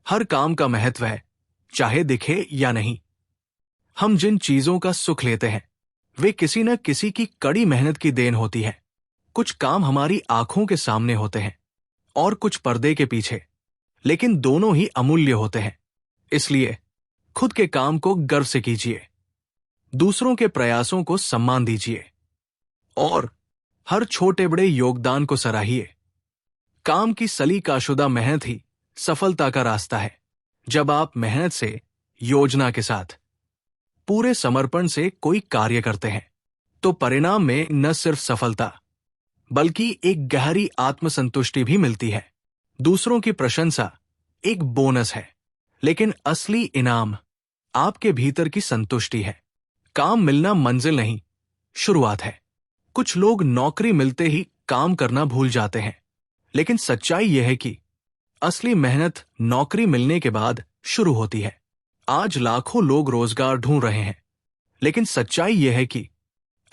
हर काम का महत्व है, चाहे दिखे या नहीं। हम जिन चीजों का सुख लेते हैं वे किसी न किसी की कड़ी मेहनत की देन होती है। कुछ काम हमारी आंखों के सामने होते हैं और कुछ पर्दे के पीछे, लेकिन दोनों ही अमूल्य होते हैं। इसलिए खुद के काम को गर्व से कीजिए, दूसरों के प्रयासों को सम्मान दीजिए और हर छोटे बड़े योगदान को सराहिए। काम की सलीकाशुदा मेहनत ही सफलता का रास्ता है। जब आप मेहनत से, योजना के साथ, पूरे समर्पण से कोई कार्य करते हैं तो परिणाम में न सिर्फ सफलता बल्कि एक गहरी आत्मसंतुष्टि भी मिलती है। दूसरों की प्रशंसा एक बोनस है, लेकिन असली इनाम आपके भीतर की संतुष्टि है। काम मिलना मंजिल नहीं, शुरुआत है। कुछ लोग नौकरी मिलते ही काम करना भूल जाते हैं, लेकिन सच्चाई यह है कि असली मेहनत नौकरी मिलने के बाद शुरू होती है। आज लाखों लोग रोजगार ढूंढ रहे हैं, लेकिन सच्चाई यह है कि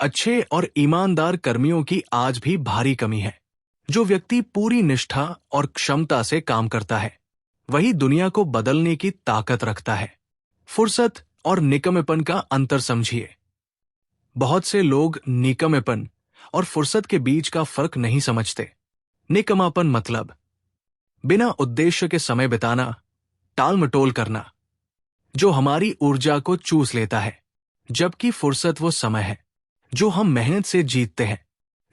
अच्छे और ईमानदार कर्मियों की आज भी भारी कमी है। जो व्यक्ति पूरी निष्ठा और क्षमता से काम करता है वही दुनिया को बदलने की ताकत रखता है। फुर्सत और निकम्मेपन का अंतर समझिए। बहुत से लोग निकम्मेपन और फुर्सत के बीच का फर्क नहीं समझते। निकम्मापन मतलब बिना उद्देश्य के समय बिताना, टाल मटोल करना, जो हमारी ऊर्जा को चूस लेता है, जबकि फुर्सत वो समय है जो हम मेहनत से जीतते हैं,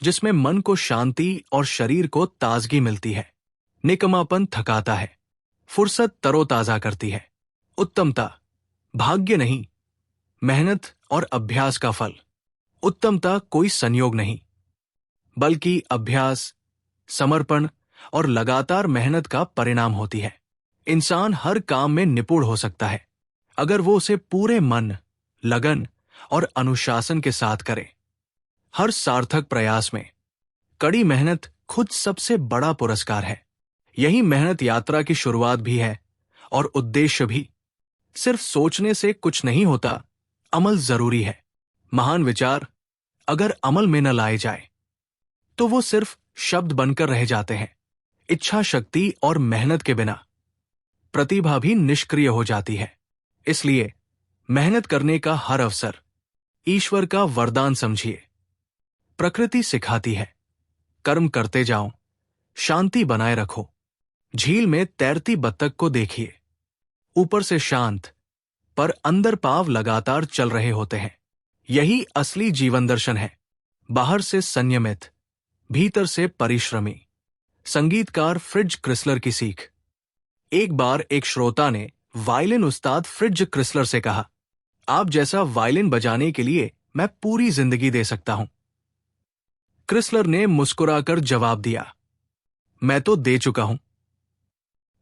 जिसमें मन को शांति और शरीर को ताजगी मिलती है। निकम्मापन थकाता है, फुर्सत तरोताजा करती है। उत्तमता भाग्य नहीं, मेहनत और अभ्यास का फल। उत्तमता कोई संयोग नहीं, बल्कि अभ्यास, समर्पण और लगातार मेहनत का परिणाम होती है। इंसान हर काम में निपुण हो सकता है अगर वो उसे पूरे मन, लगन और अनुशासन के साथ करे। हर सार्थक प्रयास में कड़ी मेहनत खुद सबसे बड़ा पुरस्कार है। यही मेहनत यात्रा की शुरुआत भी है और उद्देश्य भी। सिर्फ सोचने से कुछ नहीं होता, अमल जरूरी है। महान विचार अगर अमल में न लाए जाए तो वो सिर्फ शब्द बनकर रह जाते हैं। इच्छा शक्ति और मेहनत के बिना प्रतिभा भी निष्क्रिय हो जाती है। इसलिए मेहनत करने का हर अवसर ईश्वर का वरदान समझिए। प्रकृति सिखाती है, कर्म करते जाओ, शांति बनाए रखो। झील में तैरती बत्तख को देखिए, ऊपर से शांत पर अंदर पांव लगातार चल रहे होते हैं। यही असली जीवन दर्शन है। बाहर से संयमित, भीतर से परिश्रमी। संगीतकार फ्रिट्ज क्रिस्लर की सीख। एक बार एक श्रोता ने वायलिन उस्ताद फ्रिट्ज क्रिस्लर से कहा, आप जैसा वायलिन बजाने के लिए मैं पूरी जिंदगी दे सकता हूं। क्रिस्लर ने मुस्कुराकर जवाब दिया, मैं तो दे चुका हूं।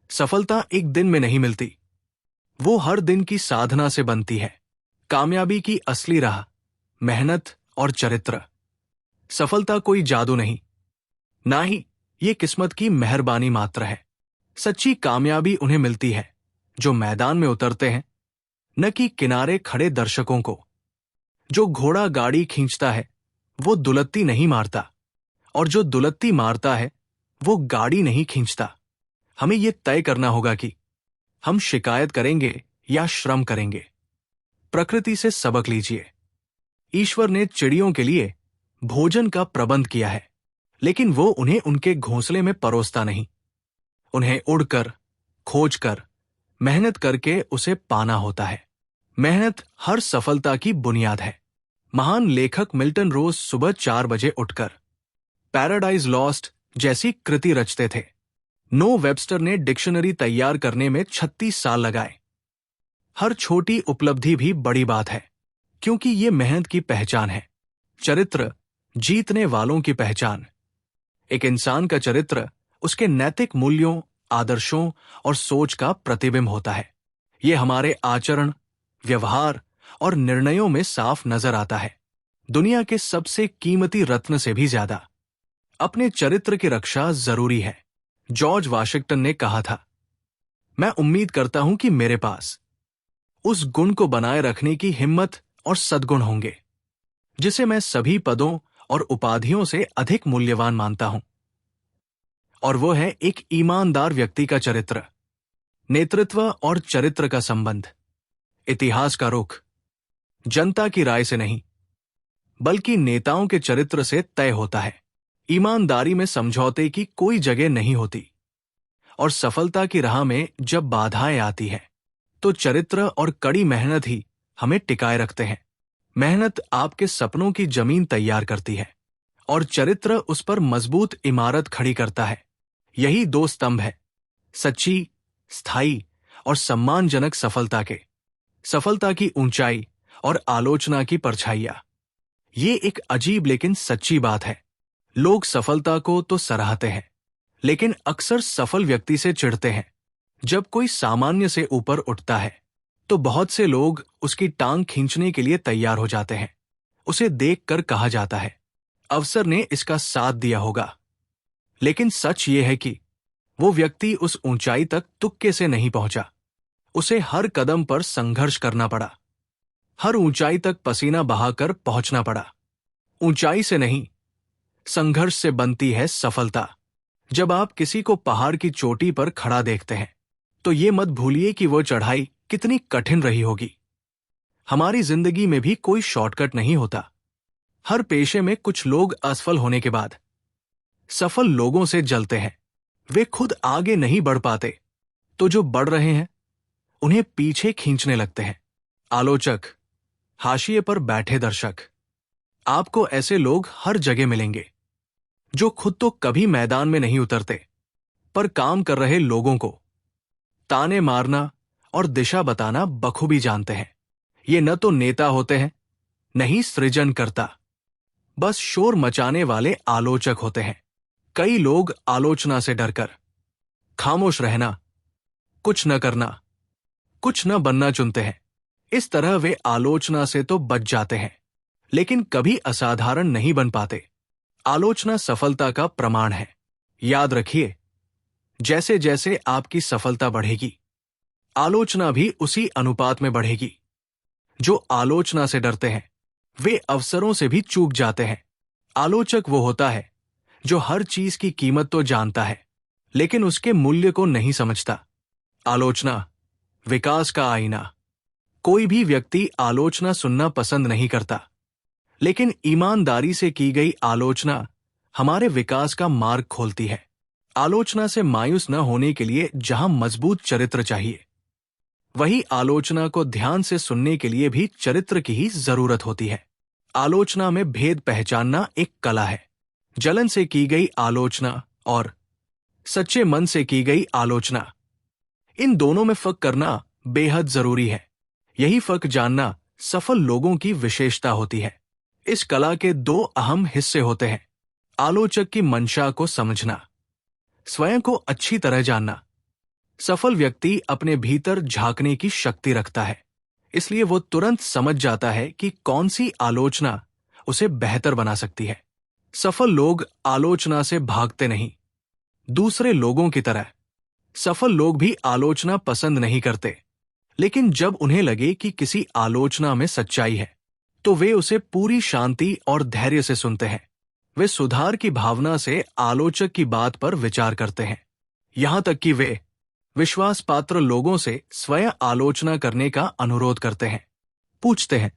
सफलता एक दिन में नहीं मिलती, वो हर दिन की साधना से बनती है। कामयाबी की असली राह मेहनत और चरित्र। सफलता कोई जादू नहीं, ना ही ये किस्मत की मेहरबानी मात्र है। सच्ची कामयाबी उन्हें मिलती है जो मैदान में उतरते हैं, न कि किनारे खड़े दर्शकों को। जो घोड़ा गाड़ी खींचता है वो दुलत्ती नहीं मारता, और जो दुलत्ती मारता है वो गाड़ी नहीं खींचता। हमें यह तय करना होगा कि हम शिकायत करेंगे या श्रम करेंगे। प्रकृति से सबक लीजिए। ईश्वर ने चिड़ियों के लिए भोजन का प्रबंध किया है, लेकिन वो उन्हें उनके घोंसले में परोसता नहीं। उन्हें उड़कर, खोजकर, मेहनत करके उसे पाना होता है। मेहनत हर सफलता की बुनियाद है। महान लेखक मिल्टन रोज सुबह 4 बजे उठकर पैराडाइज लॉस्ट जैसी कृति रचते थे। नो वेबस्टर ने डिक्शनरी तैयार करने में 36 साल लगाए। हर छोटी उपलब्धि भी बड़ी बात है, क्योंकि ये मेहनत की पहचान है। चरित्र जीतने वालों की पहचान। एक इंसान का चरित्र उसके नैतिक मूल्यों, आदर्शों और सोच का प्रतिबिंब होता है। ये हमारे आचरण, व्यवहार और निर्णयों में साफ नजर आता है। दुनिया के सबसे कीमती रत्न से भी ज्यादा अपने चरित्र की रक्षा जरूरी है। जॉर्ज वाशिंगटन ने कहा था, मैं उम्मीद करता हूं कि मेरे पास उस गुण को बनाए रखने की हिम्मत और सद्गुण होंगे जिसे मैं सभी पदों और उपाधियों से अधिक मूल्यवान मानता हूं। और वो है एक ईमानदार व्यक्ति का चरित्र। नेतृत्व और चरित्र का संबंध। इतिहास का रुख जनता की राय से नहीं, बल्कि नेताओं के चरित्र से तय होता है। ईमानदारी में समझौते की कोई जगह नहीं होती, और सफलता की राह में जब बाधाएं आती हैं, तो चरित्र और कड़ी मेहनत ही हमें टिकाए रखते हैं। मेहनत आपके सपनों की जमीन तैयार करती है, और चरित्र उस पर मजबूत इमारत खड़ी करता है। यही दो स्तंभ है, सच्ची, स्थायी और सम्मानजनक सफलता के। सफलता की ऊंचाई और आलोचना की परछाइयां। ये एक अजीब लेकिन सच्ची बात है। लोग सफलता को तो सराहते हैं, लेकिन अक्सर सफल व्यक्ति से चिढ़ते हैं। जब कोई सामान्य से ऊपर उठता है, तो बहुत से लोग उसकी टांग खींचने के लिए तैयार हो जाते हैं। उसे देखकर कहा जाता है, अवसर ने इसका साथ दिया होगा। लेकिन सच ये है कि वो व्यक्ति उस ऊंचाई तक तुक्के से नहीं पहुंचा। उसे हर कदम पर संघर्ष करना पड़ा, हर ऊंचाई तक पसीना बहाकर पहुंचना पड़ा। ऊंचाई से नहीं, संघर्ष से बनती है सफलता। जब आप किसी को पहाड़ की चोटी पर खड़ा देखते हैं, तो ये मत भूलिए कि वो चढ़ाई कितनी कठिन रही होगी। हमारी जिंदगी में भी कोई शॉर्टकट नहीं होता। हर पेशे में कुछ लोग असफल होने के बाद सफल लोगों से जलते हैं। वे खुद आगे नहीं बढ़ पाते, तो जो बढ़ रहे हैं उन्हें पीछे खींचने लगते हैं। आलोचक, हाशिए पर बैठे दर्शक। आपको ऐसे लोग हर जगह मिलेंगे, जो खुद तो कभी मैदान में नहीं उतरते, पर काम कर रहे लोगों को ताने मारना और दिशा बताना बखूबी जानते हैं। ये न तो नेता होते हैं, न ही सृजनकर्ता, बस शोर मचाने वाले आलोचक होते हैं। कई लोग आलोचना से डरकर खामोश रहना, कुछ न करना, कुछ न बनना चुनते हैं। इस तरह वे आलोचना से तो बच जाते हैं, लेकिन कभी असाधारण नहीं बन पाते। आलोचना सफलता का प्रमाण है। याद रखिए, जैसे जैसे आपकी सफलता बढ़ेगी, आलोचना भी उसी अनुपात में बढ़ेगी। जो आलोचना से डरते हैं, वे अवसरों से भी चूक जाते हैं। आलोचक वो होता है जो हर चीज की कीमत तो जानता है, लेकिन उसके मूल्य को नहीं समझता। आलोचना विकास का आईना। कोई भी व्यक्ति आलोचना सुनना पसंद नहीं करता, लेकिन ईमानदारी से की गई आलोचना हमारे विकास का मार्ग खोलती है। आलोचना से मायूस न होने के लिए जहां मजबूत चरित्र चाहिए, वही आलोचना को ध्यान से सुनने के लिए भी चरित्र की ही जरूरत होती है। आलोचना में भेद पहचानना एक कला है। जलन से की गई आलोचना और सच्चे मन से की गई आलोचना, इन दोनों में फर्क करना बेहद जरूरी है। यही फर्क जानना सफल लोगों की विशेषता होती है। इस कला के दो अहम हिस्से होते हैं, आलोचक की मंशा को समझना, स्वयं को अच्छी तरह जानना। सफल व्यक्ति अपने भीतर झांकने की शक्ति रखता है, इसलिए वो तुरंत समझ जाता है कि कौन सी आलोचना उसे बेहतर बना सकती है। सफल लोग आलोचना से भागते नहीं। दूसरे लोगों की तरह सफल लोग भी आलोचना पसंद नहीं करते, लेकिन जब उन्हें लगे कि किसी आलोचना में सच्चाई है, तो वे उसे पूरी शांति और धैर्य से सुनते हैं। वे सुधार की भावना से आलोचक की बात पर विचार करते हैं, यहां तक कि वे विश्वास पात्र लोगों से स्वयं आलोचना करने का अनुरोध करते हैं। पूछते हैं,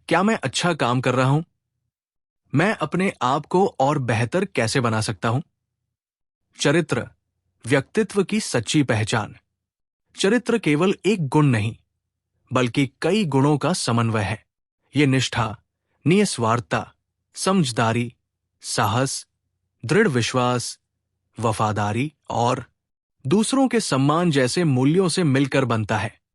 क्या मैं अच्छा काम कर रहा हूं? मैं अपने आप को और बेहतर कैसे बना सकता हूं? चरित्र व्यक्तित्व की सच्ची पहचान। चरित्र केवल एक गुण नहीं, बल्कि कई गुणों का समन्वय है। ये निष्ठा, निस्वार्थता, समझदारी, साहस, दृढ़ विश्वास, वफादारी और दूसरों के सम्मान जैसे मूल्यों से मिलकर बनता है।